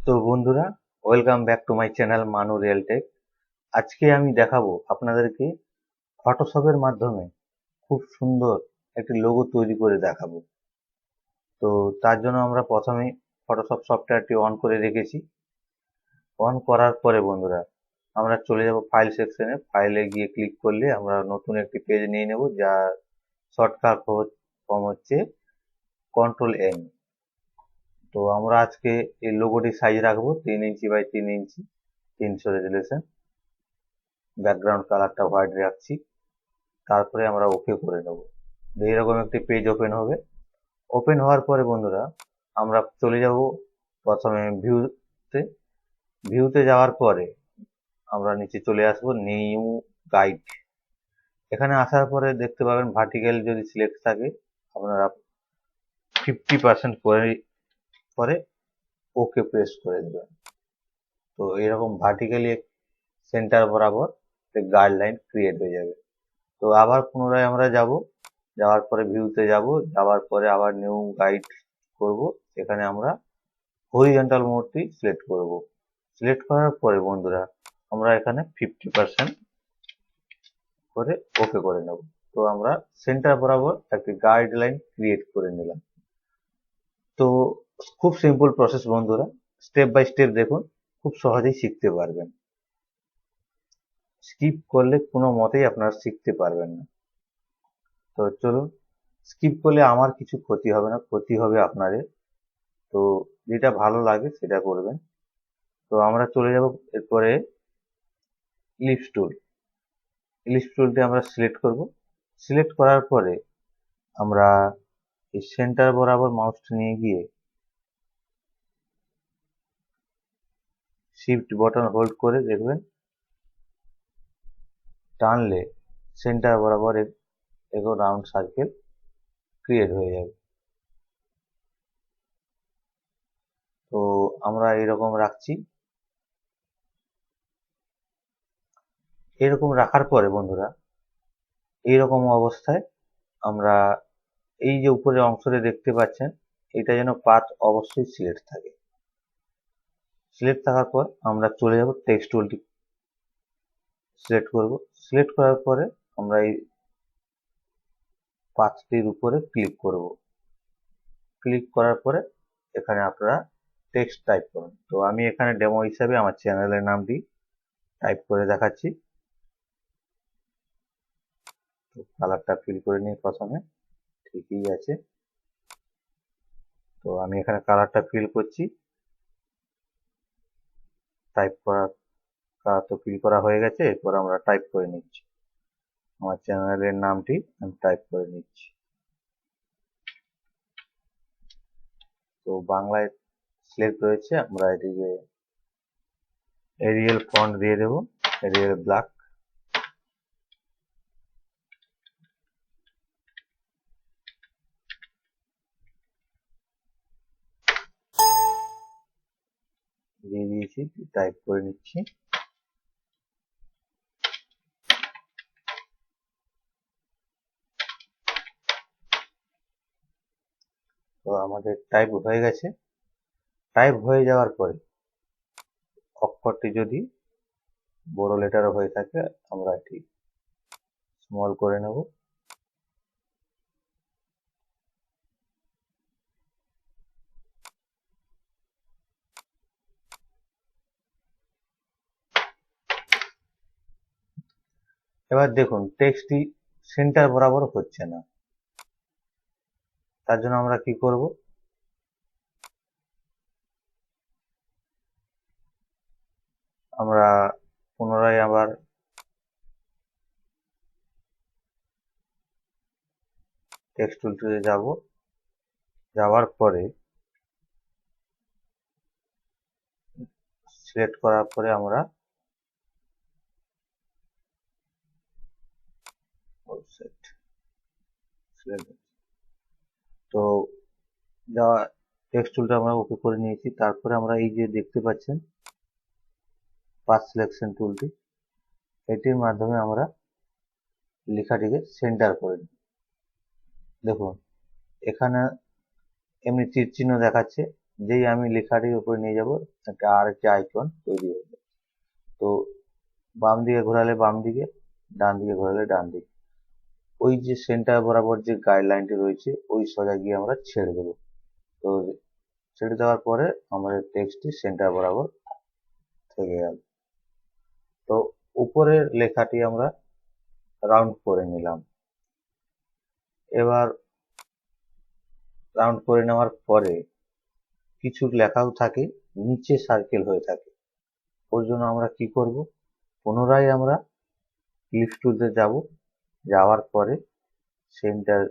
তো বন্ধুরা, welcome back to my channel মানু রিয়েল টেক। আজকে আমি দেখাবো আপনাদেরকে ফটোশপের মাধ্যমে খুব সুন্দর একটি লোগো তৈরি করে দেখাবো। তো তার জন্য আমরা প্রথমেই ফটোশপ সফটওয়্যারটি অন করে রেখেছি। অন করার পরে বন্ধুরা আমরা চলে যাব ফাইল সেকশনে। ফাইলে গিয়ে ক্লিক করলে আমরা নতুন একটি পেজ নিয়ে নেব, যার শর্টকাট ফর্ম হচ্ছে Ctrl+N। তো আমরা আজকে এই লোগোটি সাইজ রাখবো 3 inch by 3 inch, 300 resolution. Background কালারটা হোয়াইট রাখছি। তারপরে আমরা ওকে করে নেব। এইরকম একটি পেজ ওপেন হবে। ওপেন হওয়ার পরে বন্ধুরা আমরা চলে যাব প্রথমে ভিউতে যাওয়ার পরে আমরা নিচে চলে আসবো নিউ গাইড। এখানে আসার পরে দেখতে পাবেন ভার্টিক্যাল যদি সিলেক্ট থাকে আপনারা 50% পরে ওকে প্রেস করে দেবেন। তো এরকম ভার্টিক্যালি সেন্টার বরাবর গাইডলাইন ক্রিয়েট হয়ে যাবে। তো আবার পুনরায় আমরা যাওয়ার পরে ভিউতে যাওয়ার পরে আবার নিউ গাইড করব। এখানে আমরা হরিজন্টাল মোডটি সিলেক্ট করব। সিলেক্ট করার পরে বন্ধুরা আমরা এখানে 50% করে ওকে করে নেব। তো আমরা সেন্টার বরাবর একটি গাইডলাইন ক্রিয়েট করে নিলাম। তো খুব সিম্পল প্রসেস বন্ধুরা, স্টেপ বাই স্টেপ দেখুন, খুব সহজেই শিখতে পারবেন। স্কিপ করলে কোনো মতেই আপনারা শিখতে পারবেন না। তো চলুন, স্কিপ করলে আমার কিছু ক্ষতি হবে না, ক্ষতি হবে আপনাদের। তো যেটা ভালো লাগে সেটা করবেন। তো আমরা চলে যাব এরপরে ইলিপস টুলটি আমরা সিলেক্ট করব। সিলেক্ট করার পরে আমরা এই সেন্টার বরাবর মাউসটা নিয়ে গিয়ে শিফট বাটন হোল্ড করে দেখবেন টানলে সেন্টার বরাবর এগো রাউন্ড সার্কেল ক্রিয়েট হয়ে যাবে। তো আমরা এরকম রাখছি। এরকম রাখার পরে বন্ধুরা এইরকম অবস্থায় আমরা এই যে উপরে অংশটা দেখতে পাচ্ছেন, এটা যেন পাথ অবশ্যই সিলেক্ট থাকে। সিলেক্ট থাকার পর আমরা চলে যাব টেক্সট টুলটি সিলেক্ট করব। সিলেক্ট করার পরে আমরা এই পাথটির উপরে ক্লিক করব। ক্লিক করার পরে এখানে আপনারা টেক্সট টাইপ করুন। তো আমি এখানে ডেমো হিসাবে আমার চ্যানেলের নামটি টাইপ করে দেখাচ্ছি। তো কালারটা ফিল করে নিয়ে প্রথমে ঠিকই আছে। তো আমি এখানে কালারটা ফিল করছি। টাইপ করার কালার তো ফিল করা হয়ে গেছে। এরপর আমরা টাইপ করে নিচ্ছি আমার চ্যানেলের নামটি, আমি টাইপ করে নিচ্ছি। তো বাংলায় সিলেক্ট রয়েছে, আমরা এটিকে এরিয়াল ফন্ট দিয়ে দেব, এরিয়াল ব্ল্যাক। দিয়ে দিয়েছি, টাইপ করে নিচ্ছি। তো আমাদের টাইপ হয়ে গেছে। টাইপ হয়ে যাওয়ার পরে অক্ষরটি যদি বড় লেটার হয়ে থাকে আমরা এটি স্মল করে নেব। এবার দেখুন টেক্সটটি সেন্টার বরাবর হচ্ছে না। তার জন্য আমরা কি করব, আমরা পুনরায় আবার টেক্সট টুলটিতে যাওয়ার পরে সিলেক্ট করার পরে আমরা তো যাওয়া টেক্সট টুলটা আমরা ওকে করে নিয়েছি। তারপরে আমরা এই যে দেখতে পাচ্ছেন পাথ সিলেকশন টুলটি, এটির মাধ্যমে আমরা লেখাটিকে সেন্টার করে নিই। দেখুন এখানে এমনি তীর চিহ্ন দেখাচ্ছে, যেই আমি লেখাটির উপরে নিয়ে যাব একটা আরেকটি আইকন তৈরি হয়ে যাবে। তো বাম দিকে ঘোরালে বাম দিকে, ডান দিকে ঘোরালে ডান দিকে, ওই যে সেন্টার বরাবর যে গাইডলাইনটি রয়েছে ওই সোজা গিয়ে আমরা ছেড়ে দেবো। তো ছেড়ে দেওয়ার পরে আমাদের টেক্সটটি সেন্টার বরাবর থেকে গেল। তো উপরের লেখাটি আমরা রাউন্ড করে নিলাম। এবার রাউন্ড করে নেওয়ার পরে কিছু লেখাও থাকে, নিচে সার্কেল হয়ে থাকে। ওর জন্য আমরা কি করব, পুনরায় আমরা ক্লিক টুলতে যাব, যাওয়ার পরে সেন্টার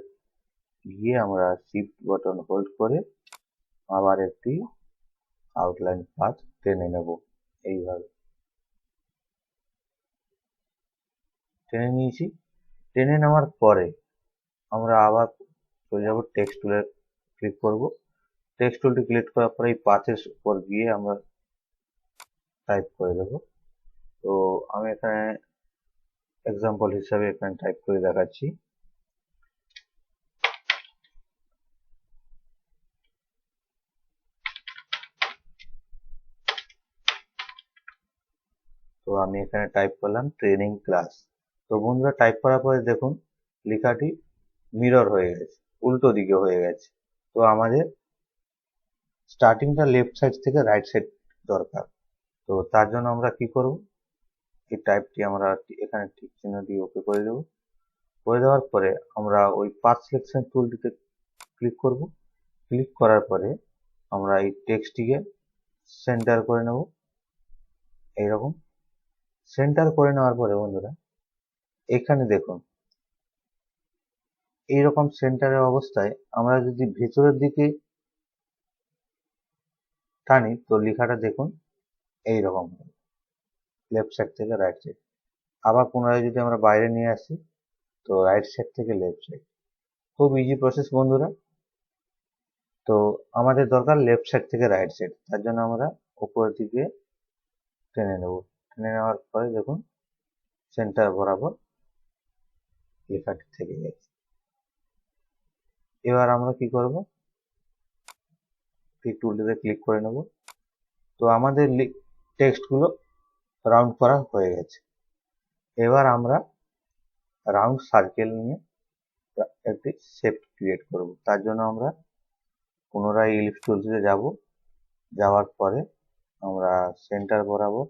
গিয়ে আমরা শিফট বাটন হোল্ড করে আবার একটি আউটলাইন পাথ টেনে নেব। এইভাবে টেনে নিয়েছি। টেনে নেওয়ার পরে আমরা আবার চলে যাব টেক্সট টুলে ক্লিক করব। টেক্সট টুলটি ক্লিক করার পরে এই পাথের উপর গিয়ে আমরা টাইপ করে দেব। তো আমি এখানে এক্সাম্পল হিসাবে এখানে টাইপ করে দেখাচ্ছি। তো আমি এখানে টাইপ করলাম ট্রেনিং ক্লাস। তো বন্ধুরা টাইপ করার পরে দেখুন লেখাটি মিরর হয়ে গেছে, উল্টো দিকে হয়ে গেছে। তো আমাদের স্টার্টিংটা লেফট সাইড থেকে রাইট সাইড দরকার। তো তার জন্য আমরা কি করব, এই টাইপটি আমরা এখানে টিক চিহ্ন দিয়ে ওকে করে দেব। করে দেওয়ার পরে আমরা ওই পাথ সিলেকশন টুলটিতে ক্লিক করব। ক্লিক করার পরে আমরা এই টেক্সটটিকে সেন্টার করে নেব। এইরকম সেন্টার করে নেওয়ার পরে বন্ধুরা এখানে দেখুন এইরকম সেন্টারের অবস্থায় আমরা যদি ভেতরের দিকে টানি তো লেখাটা দেখুন এইরকম লেফট সাইড থেকে রাইট সাইড। আবার পুনরায় যদি আমরা বাইরে নিয়ে আসি তো রাইট সাইড থেকে লেফট সাইড। খুব ইজি প্রসেস বন্ধুরা। তো আমাদের দরকার লেফট সাইড থেকে রাইট সাইড, তার জন্য আমরা উপরের দিকে টেনে নেব। টেনে নেওয়ার পরে দেখুন সেন্টার বরাবর লেখাটি থেকে গেছে। এবার আমরা কি করব, এই টুলটিতে ক্লিক করে নেব। তো আমাদের টেক্সটগুলো রাউন্ড করা হয়ে গেছে। এবার আমরা রাউন্ড সার্কেল নিয়ে একটি শেপ ক্রিয়েট করব। তার জন্য আমরা পুনরায় ইলিপস টুলটিতে যাব, যাওয়ার পরে আমরা সেন্টার বরাবর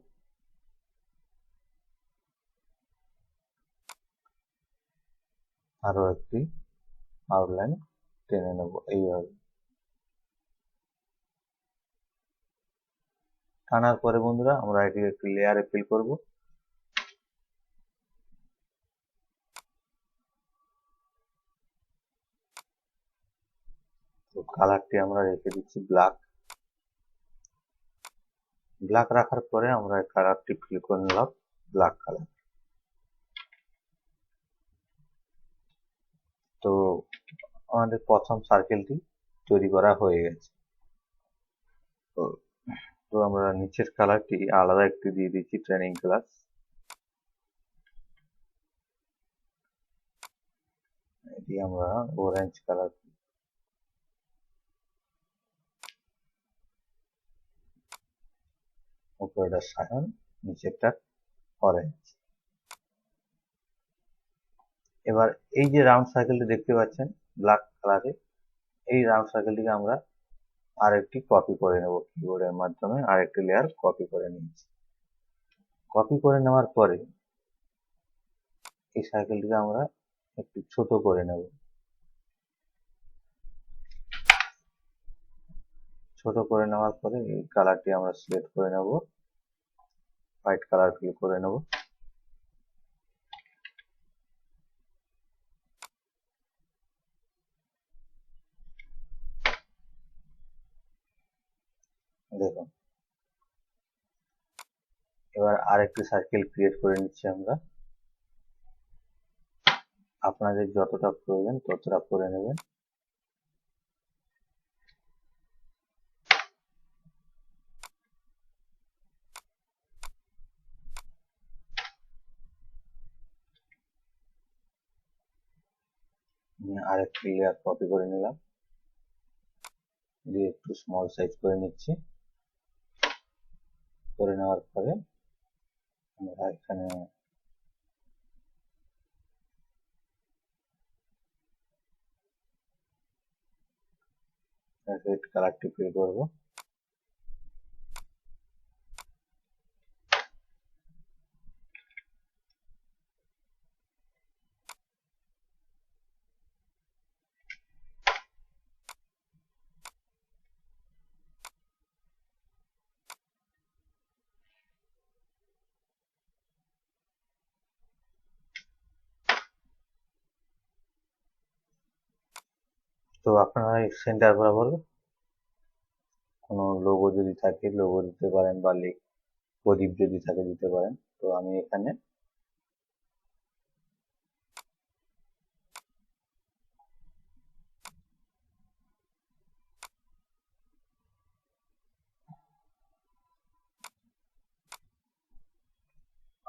আরো একটি আউটলাইন টেনে নেব এইভাবে। টানার পরে বন্ধুরা আমরা এটিকে একটি লেয়ারে ফিল করব। তো কালারটি আমরা রেখে দিচ্ছি ব্ল্যাক। ব্ল্যাক রাখার পরে আমরা এই কালারটি ফিল করে নিলাম ব্ল্যাক কালার। তো আমাদের প্রথম সার্কেলটি তৈরি করা হয়ে গেছে। তো আমরা নিচের কালারটি আলাদা একটি দিয়ে দিচ্ছি ট্রেনিং ক্লাস। এটি আমরা অরেঞ্জ কালার, উপরেটা সায়ন, নিচেরটা অরেঞ্জ। এবার এই যে রাউন্ড সার্কেলটি দেখতে পাচ্ছেন ব্ল্যাক কালারে, এই রাউন্ড সার্কেলটিকে আমরা আরেকটি কপি করে নেব কিবোর্ডের মাধ্যমে। আরেকটি লেয়ার কপি করে নিয়েছি। কপি করে নেওয়ার পরে এই সার্কেলটিকে আমরা একটু ছোট করে নেব। ছোট করে নেওয়ার পরে এই কালারটি আমরা সিলেক্ট করে নেব, হোয়াইট কালার ফিল করে নেব। দেখুন এবার আরেকটি সার্কেল ক্রিয়েট করে নিচ্ছি আমরা। আপনাদের যতটা প্রয়োজন ততটা করে নেবেন। আরেকটি লেয়ার কপি করে নিলাম। দিয়ে একটু স্মল সাইজ করে নিচ্ছি। করে নেওয়ার পরে আমরা এখানে রেড কালারটি ফিল করব। তো আপনারা সেন্টার বরাবর কোনো লোগো যদি থাকে লোগো দিতে পারেন, বা প্রদীপ যদি থাকে দিতে পারেন। তো আমি এখানে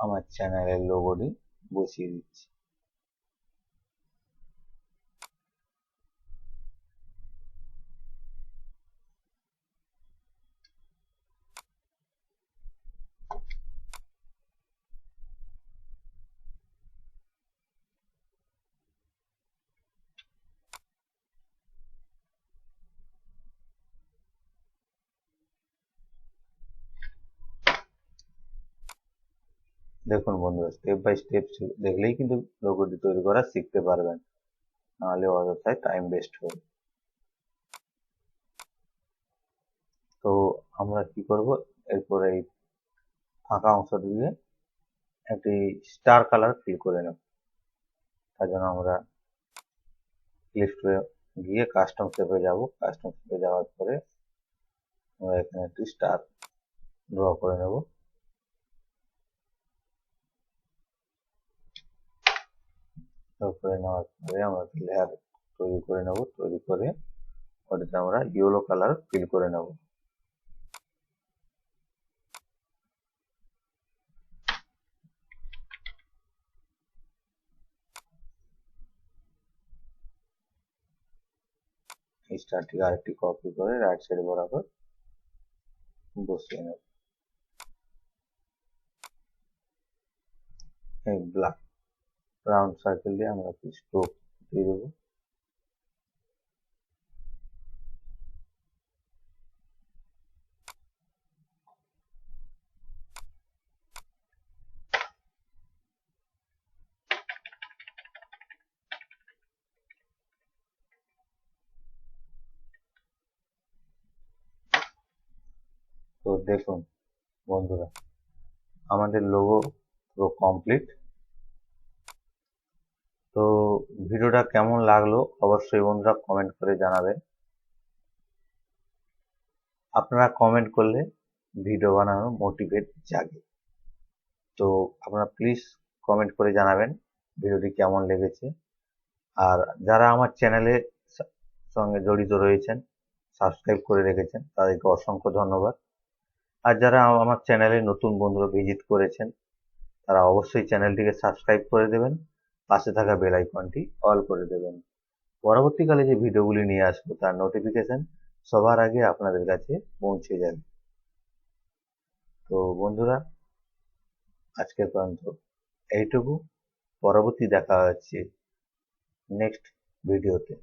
আমার চ্যানেলের লোগোটি বসিয়ে দিচ্ছি। দেখুন বন্ধুরা, স্টেপ বাই স্টেপ দেখলেই কিন্তু লোগোটি তৈরি করা শিখতে পারবেন, নাহলে অযথায় টাইম ওয়েস্ট হবে। তো আমরা কি করব, এরপর এই ফাঁকা অংশটি দিয়ে একটি স্টার কালার ফিল করে নেব। তার জন্য আমরা ইলাস্ট্রেটরে গিয়ে কাস্টম শেপে যাব। কাস্টম শেপে যাওয়ার পরে আমরা এখানে একটি স্টার ড্র করে নেব। করে নেওয়ার পরে আমরা লেয়ার তৈরি করে নেব। তৈরি করে ওটাতে আমরা ইয়েলো কালার ফিল করে নেব। এই স্টারটিকে আরেকটি কপি করে রাইট সাইড বরাবর বসিয়ে নেব। এই ব্ল্যাক রাউন্ড সার্কেল দিয়ে আমরা একটি স্ট্রোক দিয়ে দেবো। তো দেখুন বন্ধুরা, আমাদের লোগো পুরো কমপ্লিট। তো ভিডিওটা কেমন লাগলো অবশ্যই বন্ধুরা কমেন্ট করে জানাবেন। আপনারা কমেন্ট করলে ভিডিও বানানোর মোটিভেট জাগে। তো আপনারা প্লিজ কমেন্ট করে জানাবেন ভিডিওটি কেমন লেগেছে। আর যারা আমার চ্যানেলের সঙ্গে জড়িত রয়েছেন, সাবস্ক্রাইব করে রেখেছেন, তাদেরকে অসংখ্য ধন্যবাদ। আর যারা আমার চ্যানেলে নতুন বন্ধুরা ভিজিট করেছেন, তারা অবশ্যই চ্যানেলটিকে সাবস্ক্রাইব করে দেবেন, পাশে থাকা বেল আইকনটি অল করে দেবেন। পরবর্তীকালে যে ভিডিওগুলি নিয়ে আসবো তার নোটিফিকেশন সবার আগে আপনাদের কাছে পৌঁছে যাবে। তো বন্ধুরা, আজকের পর্যন্ত এইটুকু। পরবর্তী দেখা হচ্ছে নেক্সট ভিডিওতে।